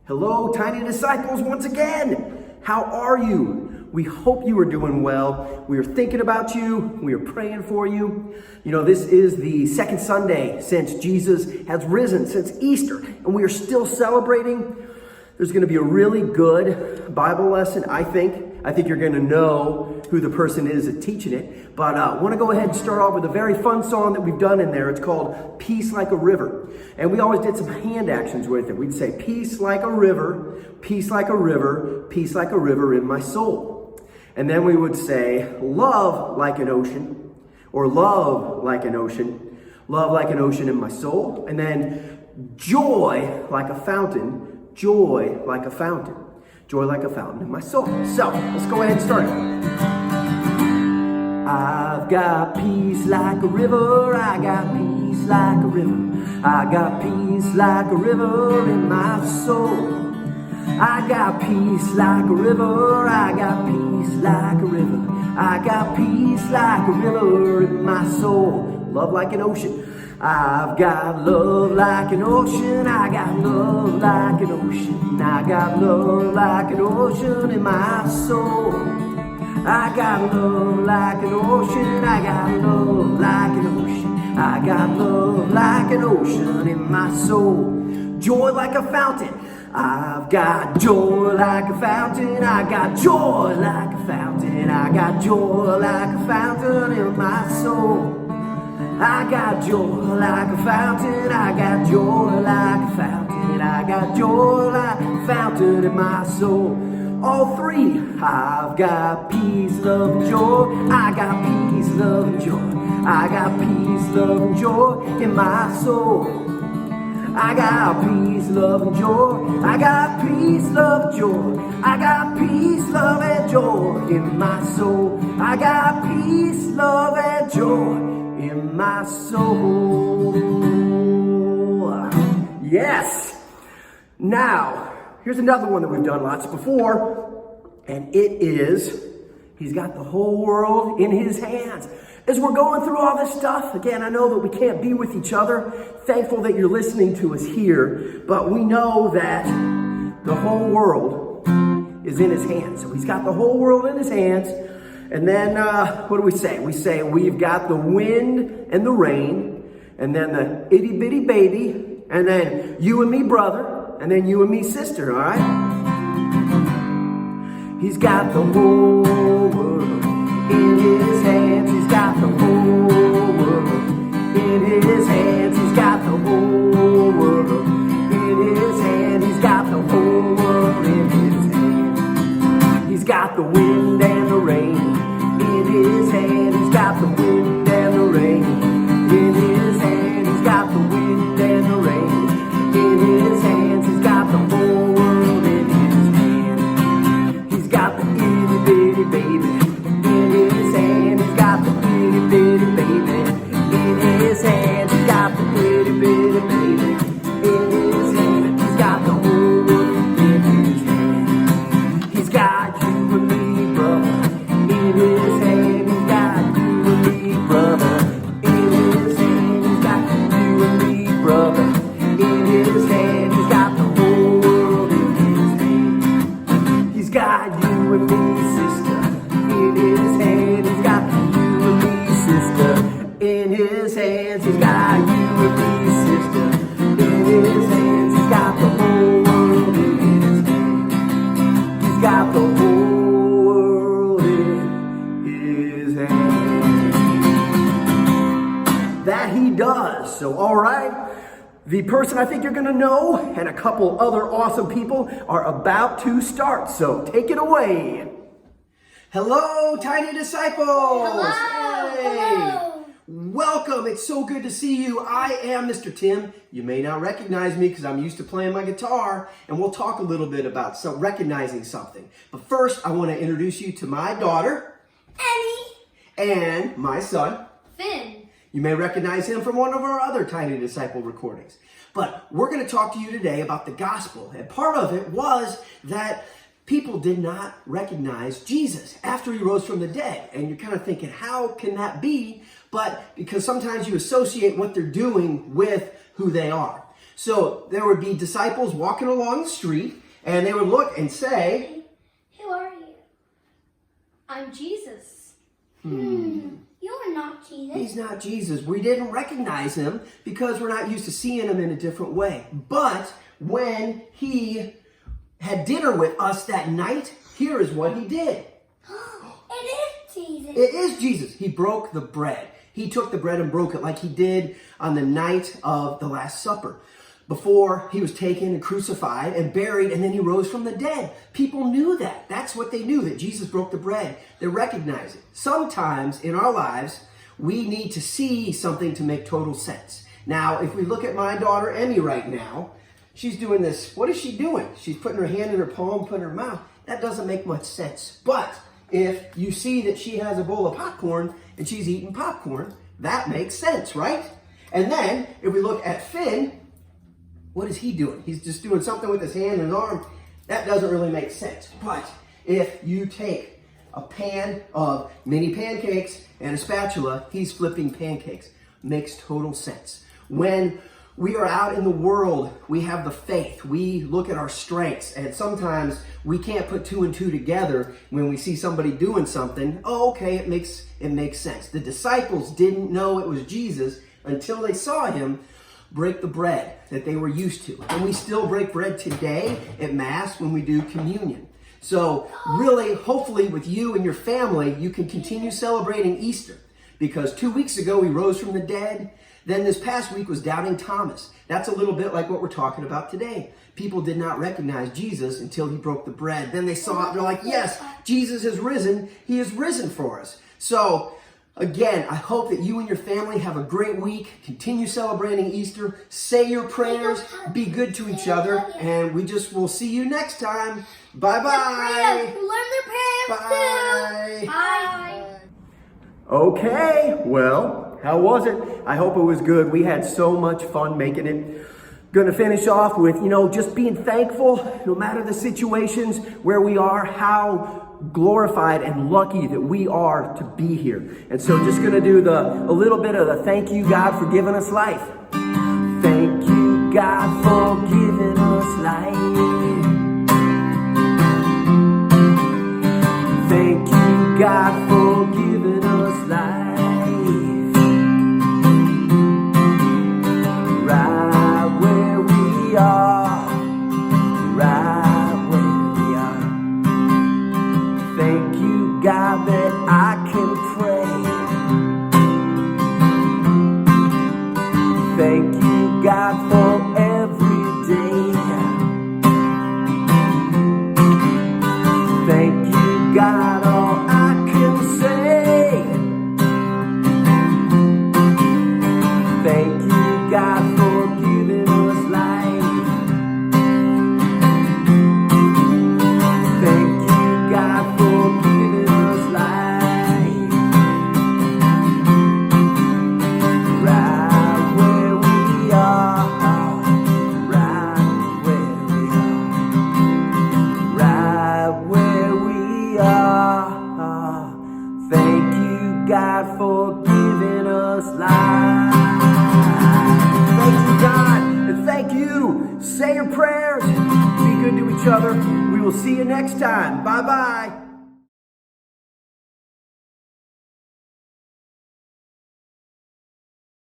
Hello, tiny disciples, once again. How are you? We hope you are doing well. We are thinking about you. We are praying for you. You know, this is the second Sunday since Jesus has risen, since Easter, and we are still celebrating. There's going to be a really good Bible lesson, I think. I think you're going to know who the person is that's teaching it. But I want to go ahead and start off with a very fun song that we've done in there. It's called Peace Like a River. And we always did some hand actions with it. We'd say, peace like a river, peace like a river, peace like a river in my soul. And then we would say, love like an ocean, or love like an ocean in my soul. And then joy like a fountain, joy like a fountain. Joy like a fountain in my soul. So, let's go ahead and start it. I've got peace like a river, I got peace like a river. I got peace like a river in my soul. I got peace like a river, I got peace like a river. I got peace like a river in my soul. Love like an ocean. I've got love like an ocean, I got love like an ocean. I got love like an ocean in my soul. I got love like an ocean, I got love like an ocean. I got love like an ocean in my soul. Joy like a fountain. I've got joy like a fountain, I got joy like a fountain. I got joy like a fountain in my soul. I got joy like a fountain, I got joy like a fountain. I got joy like a fountain in my soul. All three. I've got peace, love, and joy. I got peace, love, and joy. I got peace, love, and joy in my soul. I got peace, love, and joy. I got peace, love, and joy. I got peace, love, and joy in my soul. I got peace, love, and joy in my soul. Yes. Now, here's another one that we've done lots before, and it is, he's got the whole world in his hands. As we're going through all this stuff, again, I know that we can't be with each other. Thankful that you're listening to us here, but we know that the whole world is in his hands. So he's got the whole world in his hands. And then, what do we say? We say we've got the wind and the rain, and then the itty bitty baby, and then you and me brother, and then you and me sister, all right? He's got the whole world in his hands. He's got the whole world in his hands. He's got the whole world in his hands. He's got the whole world in his hands. He's got the wind and the rain in his hand. He's got the wind and the rain in his hand. He's got the wind and the rain in his hands. He's got the whole world in his hand. He's got the itty bitty baby in his hand. He's got the itty bitty baby in his hand. He's got the itty bitty baby in his hand. He's got the whole world in his hand. He's got you and me, brother, in his hand. He's got you and me, brother, in his hand. He's got you and me, brother, in his hand. He's got the whole world in his hand. He's got you and me, sister, in his hand. He's got you and me, sister, in his hands. He's got you and me, sister, in his hands. He's got the whole world in his hands. He's got the whole world in his hands. That he does. So, all right. The person I think you're going to know and a couple other awesome people are about to start. So, take it away. Hello, tiny disciples. Hello. Hey. Hello. Welcome. It's so good to see you. I am Mr. Tim. You may not recognize me because I'm used to playing my guitar, and we'll talk a little bit about recognizing something. But first, I want to introduce you to my daughter, Emmy and my son, Finn. You may recognize him from one of our other Tiny Disciple recordings. But we're going to talk to you today about the gospel. And part of it was that people did not recognize Jesus after he rose from the dead. And you're kind of thinking, how can that be? But because sometimes you associate what they're doing with who they are. So there would be disciples walking along the street, and they would look and say, "Who are you?" "I'm Jesus." You are not Jesus. He's not Jesus. We didn't recognize him because we're not used to seeing him in a different way. But when he had dinner with us that night, here is what he did. It is Jesus. It is Jesus. He broke the bread. He took the bread and broke it like he did on the night of the Last Supper. Before he was taken and crucified and buried, and then he rose from the dead. People knew that. That's what they knew, that Jesus broke the bread. They recognized it. Sometimes in our lives, we need to see something to make total sense. Now, if we look at my daughter, Emmy, right now, she's doing this. What is she doing? She's putting her hand in her palm, putting her mouth. That doesn't make much sense. But if you see that she has a bowl of popcorn and she's eating popcorn, that makes sense, right? And then, if we look at Finn, what is he doing? He's just doing something with his hand and his arm. That doesn't really make sense. But if you take a pan of mini pancakes and a spatula, he's flipping pancakes. Makes total sense. When we are out in the world, we have the faith. We look at our strengths, and sometimes we can't put two and two together when we see somebody doing something. Oh, okay, it makes sense. The disciples didn't know it was Jesus until they saw him break the bread that they were used to. And we still break bread today at Mass when we do communion. So really, hopefully with you and your family, you can continue celebrating Easter. Because 2 weeks ago, he rose from the dead. Then this past week was Doubting Thomas. That's a little bit like what we're talking about today. People did not recognize Jesus until he broke the bread. Then they saw it, they're like, yes, Jesus has risen. He has risen for us. So again, I hope that you and your family have a great week. Continue celebrating Easter. Say your prayers. Be good to each other. And will see you next time. Bye-bye. Learn their prayers too. Bye. Okay, well, how was it? I hope it was good. We had so much fun making it. Gonna finish off with, just being thankful, no matter the situations where we are, how glorified and lucky that we are to be here. And so just gonna do a little bit of the thank you, God, for giving us life. Thank you, God, for giving us life. Thank you, God, for giving us life. Right where we are. Right where we are. Thank you, God, that I can pray. Thank you, God, for every day. Thank you, God, all I can say. Thank you, God, for giving us life. Thank you, God, for giving us life. Right where we are. Right where we are. Right where we are. Thank you, God, for giving us life. Thank you, God, and thank you. Say your prayers. Be good to each other. We will see you next time. Bye-bye.